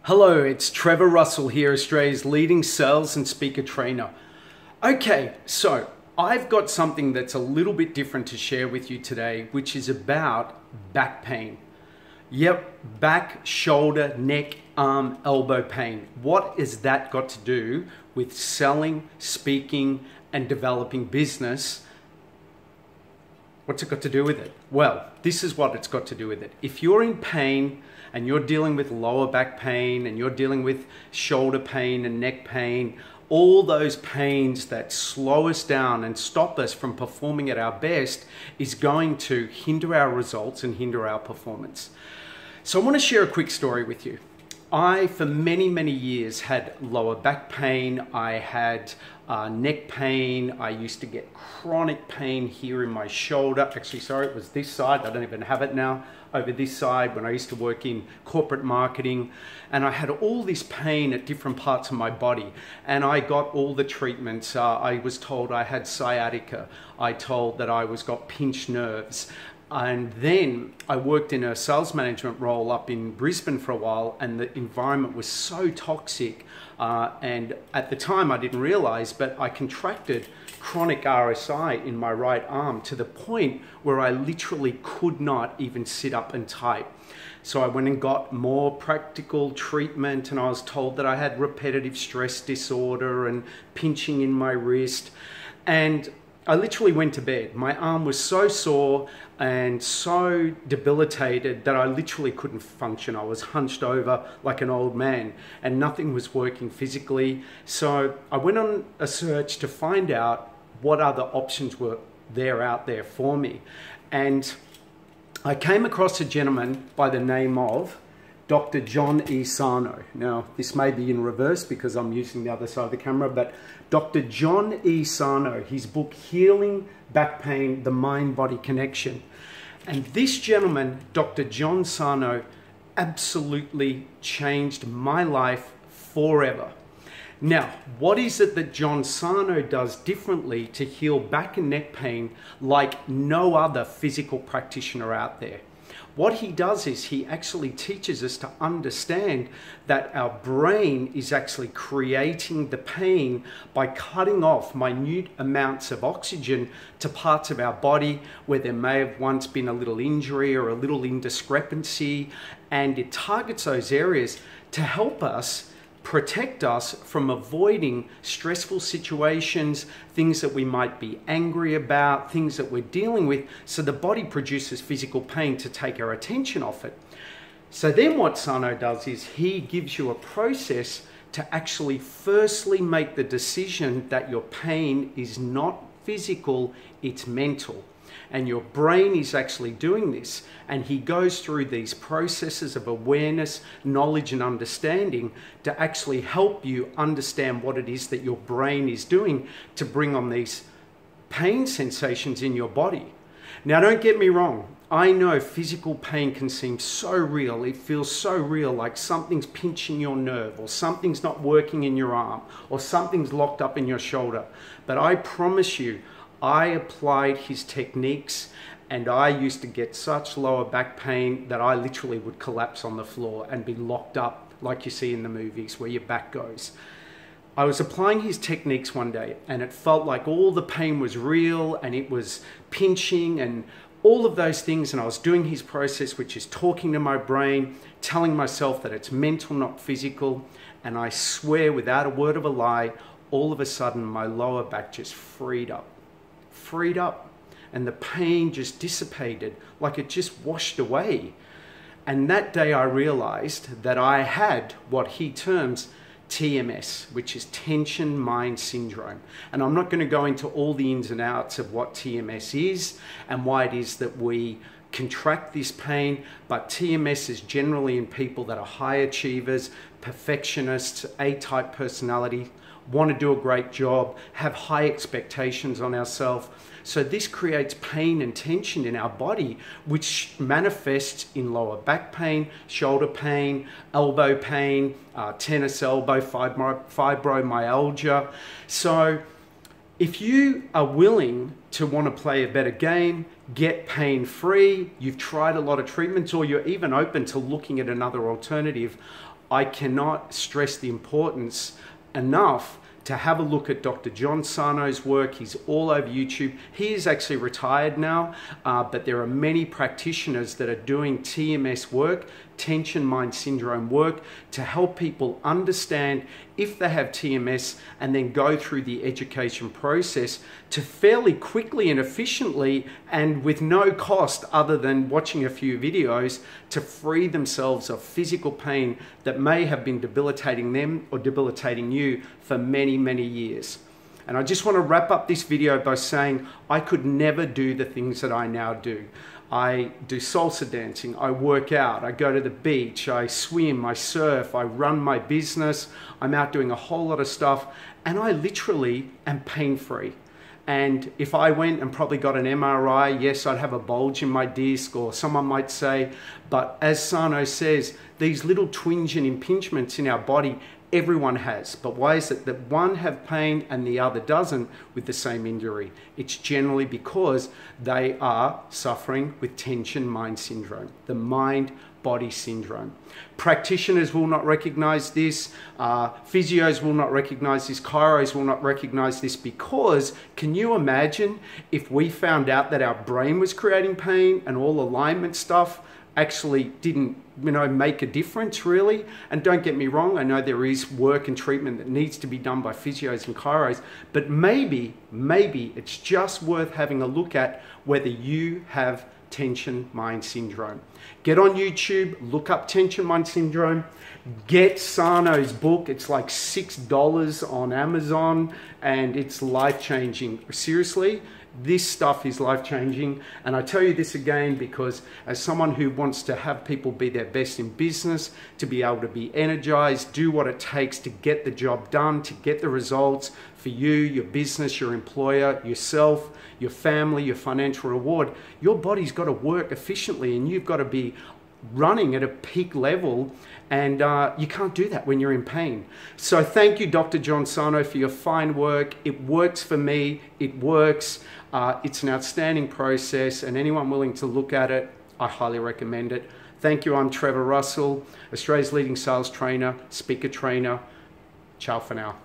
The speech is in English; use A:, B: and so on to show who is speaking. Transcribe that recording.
A: Hello, it's Trevor Russell here, Australia's leading sales and speaker trainer. Okay, so I've got something that's a little bit different to share with you today, which is about back pain. Yep, back, shoulder, neck, arm, elbow pain. What has that got to do with selling, speaking, and developing business? What's it got to do with it? Well, this is what it's got to do with it. If you're in pain and you're dealing with lower back pain and you're dealing with shoulder pain and neck pain, all those pains that slow us down and stop us from performing at our best is going to hinder our results and hinder our performance. So I want to share a quick story with you. I, for many years, had lower back pain. I had neck pain. I used to get chronic pain here in my shoulder. Actually, sorry, it was this side. I don't even have it now. Over this side when I used to work in corporate marketing. And I had all this pain at different parts of my body. And I got all the treatments. I was told I had sciatica. I told that I got pinched nerves. And then I worked in a sales management role up in Brisbane for a while, and the environment was so toxic. And at the time I didn't realize, but I contracted chronic RSI in my right arm to the point where I literally could not even sit up and type. So I went and got more practical treatment, and I was told that I had repetitive stress disorder and pinching in my wrist. And I literally went to bed. My arm was so sore and so debilitated that I literally couldn't function. I was hunched over like an old man and nothing was working physically. So I went on a search to find out what other options were out there for me. And I came across a gentleman by the name of Dr. John E Sarno. Now, this may be in reverse because I'm using the other side of the camera, but Dr. John E Sarno, his book, Healing Back Pain, The Mind-Body Connection. And this gentleman, Dr. John Sarno, absolutely changed my life forever. Now, what is it that John Sarno does differently to heal back and neck pain like no other physical practitioner out there? What he does is he actually teaches us to understand that our brain is actually creating the pain by cutting off minute amounts of oxygen to parts of our body where there may have once been a little injury or a little indiscrepancy, and it targets those areas to help us protect us from avoiding stressful situations, things that we might be angry about, things that we're dealing with, so the body produces physical pain to take our attention off it. So then what Sarno does is he gives you a process to actually firstly make the decision that your pain is not physical, it's mental. And your brain is actually doing this. And he goes through these processes of awareness, knowledge, and understanding to actually help you understand what it is that your brain is doing to bring on these pain sensations in your body. Now, don't get me wrong. I know physical pain can seem so real. It feels so real, like something's pinching your nerve, or something's not working in your arm, or something's locked up in your shoulder. But I promise you, I applied his techniques, and I used to get such lower back pain that I literally would collapse on the floor and be locked up like you see in the movies where your back goes. I was applying his techniques one day, and it felt like all the pain was real and it was pinching and all of those things, and I was doing his process, which is talking to my brain, telling myself that it's mental, not physical, and I swear without a word of a lie, all of a sudden my lower back just freed up, and the pain just dissipated, like it just washed away. And that day I realized that I had what he terms TMS, which is tension mind syndrome. And I'm not going to go into all the ins and outs of what TMS is and why it is that we contract this pain, but TMS is generally in people that are high achievers, perfectionists, A-type personality, want to do a great job, have high expectations on ourselves. So this creates pain and tension in our body, which manifests in lower back pain, shoulder pain, elbow pain, tennis elbow, fibromyalgia. So if you are willing to want to play a better game, get pain-free, you've tried a lot of treatments, or you're even open to looking at another alternative, I cannot stress the importance enough to have a look at Dr. John Sarno's work. He's all over YouTube. He is actually retired now, but there are many practitioners that are doing TMS work, tension mind syndrome work, to help people understand if they have TMS and then go through the education process to fairly quickly and efficiently and with no cost other than watching a few videos to free themselves of physical pain that may have been debilitating them or debilitating you for many, many years. And I just want to wrap up this video by saying I could never do the things that I now do. I do salsa dancing, I work out, I go to the beach, I swim, I surf, I run my business, I'm out doing a whole lot of stuff, and I literally am pain-free. And if I went and probably got an MRI, yes, I'd have a bulge in my disc, or someone might say, but as Sarno says, these little twinge and impingements in our body, everyone has. But why is it that one have pain and the other doesn't with the same injury? It's generally because they are suffering with tension mind syndrome, the mind-body syndrome. Practitioners will not recognize this, physios will not recognize this, chiros will not recognize this, because can you imagine if we found out that our brain was creating pain and all alignment stuff actually didn't, make a difference really? And don't get me wrong, I know there is work and treatment that needs to be done by physios and chiros, but maybe it's just worth having a look at whether you have tension mind syndrome. Get on YouTube, look up tension mind syndrome, get Sarno's book. It's like $6 on Amazon and it's life-changing. Seriously, this stuff is life-changing. And I tell you this again because as someone who wants to have people be their best in business, to be able to be energized, do what it takes to get the job done, to get the results for you, your business, your employer, yourself, your family, your financial reward, your body's got to work efficiently and you've got to be running at a peak level, and you can't do that when you're in pain. So thank you, Dr. John Sarno, for your fine work. It works for me. It works. It's an outstanding process, and anyone willing to look at it, I highly recommend it. Thank you. I'm Trevor Russell, Australia's leading sales trainer, speaker trainer. Ciao for now.